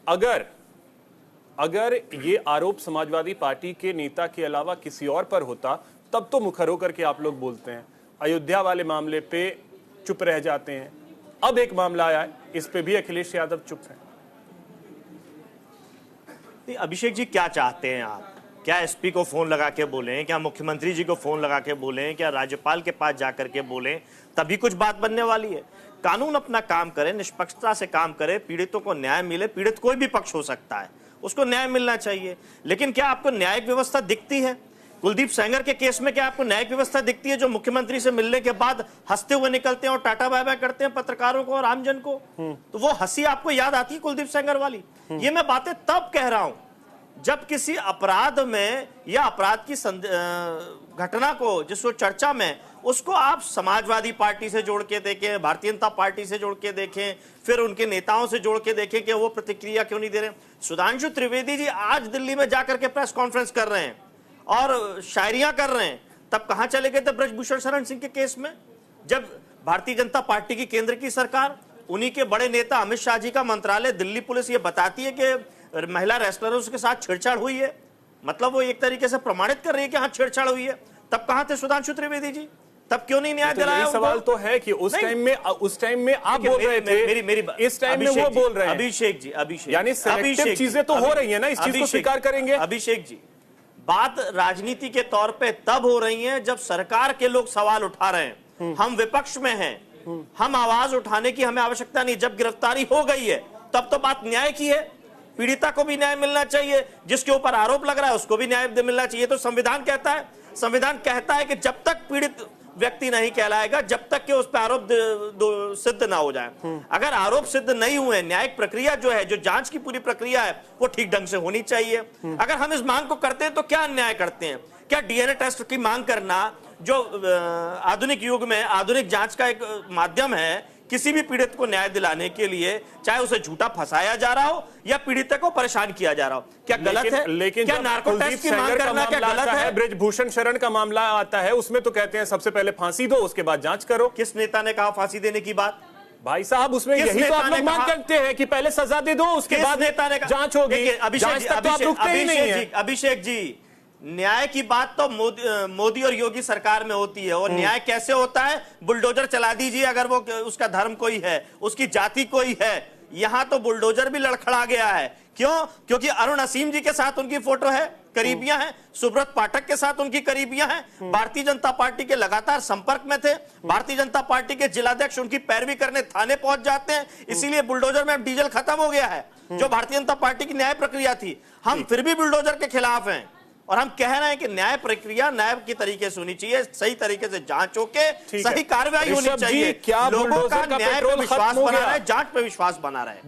अगर अगर ये आरोप समाजवादी पार्टी के नेता के अलावा किसी और पर होता तब तो मुखर होकर के आप लोग बोलते हैं। अयोध्या वाले मामले पे चुप रह जाते हैं, अब एक मामला आया है, इस पे भी अखिलेश यादव चुप है। अभिषेक जी, क्या चाहते हैं आप? क्या एसपी को फोन लगा के बोलें, क्या मुख्यमंत्री जी को फोन लगा के बोलें, क्या राज्यपाल के पास जाकर के बोलें, तभी कुछ बात बनने वाली है? कानून अपना काम करे, निष्पक्षता से काम करे, पीड़ितों को न्याय मिले। पीड़ित कोई भी पक्ष हो सकता है, उसको न्याय मिलना चाहिए। लेकिन क्या आपको न्यायिक व्यवस्था दिखती है? कुलदीप सेंगर के केस में क्या आपको न्यायिक व्यवस्था दिखती है, जो मुख्यमंत्री से मिलने के बाद हंसते हुए निकलते हैं और टाटा बाय बाय करते हैं पत्रकारों को और आमजन को? तो वो हंसी आपको याद आती है कुलदीप सेंगर वाली? ये मैं बातें तब कह रहा हूं जब किसी अपराध में या अपराध की घटना को, जिसको चर्चा में, उसको आप समाजवादी पार्टी से जोड़ के देखें, भारतीय जनता पार्टी से जोड़ के देखें, फिर उनके नेताओं से जोड़ के देखें कि वो प्रतिक्रिया क्यों नहीं दे रहे। सुधांशु त्रिवेदी जी आज दिल्ली में जाकर के प्रेस कॉन्फ्रेंस कर रहे हैं और शायरियां कर रहे हैं, तब कहां चले गए थे ब्रजभूषण शरण सिंह के केस में? जब भारतीय जनता पार्टी की केंद्र की सरकार, उन्हीं के बड़े नेता अमित शाह जी का मंत्रालय, दिल्ली पुलिस ये बताती है कि महिला रेस्लरों के साथ छेड़छाड़ हुई है, मतलब वो एक तरीके से प्रमाणित कर रही है कि हाँ छेड़छाड़ हुई है, तब कहां थे सुधांशु त्रिवेदी जी? तब क्यों नहीं न्याय दिलाया? तो सवाल तो है कि उस टाइम में आप बोल रहे थे, इस टाइम में वो बोल रहे हैं। अभिषेक जी, यानी सिलेक्टिव चीजें तो हो रही है ना, इस चीज को स्वीकार करेंगे? अभिषेक जी, बात राजनीति के तौर पे तब हो रही है जब सरकार के लोग सवाल उठा रहे हैं, हम विपक्ष में हैं, हम आवाज उठाने की हमें आवश्यकता नहीं। जब गिरफ्तारी हो गई है तब तो बात न्याय की है, पीड़िता को भी न्याय मिलना चाहिए, जिसके ऊपर आरोप लग रहा है उसको भी न्याय मिलना चाहिए। तो संविधान कहता है, संविधान कहता है कि जब तक पीड़ित व्यक्ति नहीं कहलाएगा, जब तक कि उस पर आरोप सिद्ध ना हो जाए। अगर आरोप सिद्ध नहीं हुए, न्यायिक प्रक्रिया जो है, जो जांच की पूरी प्रक्रिया है, वो ठीक ढंग से होनी चाहिए। अगर हम इस मांग को करते हैं तो क्या अन्याय करते हैं? क्या डीएनए टेस्ट की मांग करना, जो आधुनिक युग में आधुनिक जांच का एक माध्यम है, किसी भी पीड़ित को न्याय दिलाने के लिए, चाहे उसे झूठा फंसाया जा रहा हो या पीड़ित को परेशान किया जा रहा हो, क्या गलत है? लेकिन क्या नार्को टेस्ट की मांग करना क्या गलत है? ब्रजभूषण शरण का मामला आता है, उसमें तो कहते हैं सबसे पहले फांसी दो, उसके बाद जांच करो। किस नेता ने कहा फांसी देने की बात? भाई साहब, उसमें यही तो आप लोग मांग करते हैं कि पहले सजा दे दो, उसके बाद नेता ने जांच होगी। अभिषेक जी, न्याय की बात तो मोदी और योगी सरकार में होती है, और न्याय कैसे होता है? बुलडोजर चला दीजिए, अगर वो उसका धर्म कोई है, उसकी जाति कोई है। यहां तो बुलडोजर भी लड़खड़ा गया है। क्यों? क्योंकि अरुण असीम जी के साथ उनकी फोटो है, करीबियां हैं, सुब्रत पाठक के साथ उनकी करीबियां हैं, भारतीय जनता पार्टी के लगातार संपर्क में थे, भारतीय जनता पार्टी के जिलाध्यक्ष उनकी पैरवी करने थाने पहुंच जाते हैं। इसीलिए बुलडोजर में अब डीजल खत्म हो गया है, जो भारतीय जनता पार्टी की न्याय प्रक्रिया थी। हम फिर भी बुलडोजर के खिलाफ हैं और हम कह रहे हैं कि न्याय प्रक्रिया न्याय की तरीके से होनी चाहिए, सही तरीके से जांच होके सही कार्रवाई होनी चाहिए। लोगों का न्याय पे विश्वास बना रहे, जांच पे विश्वास बना रहे।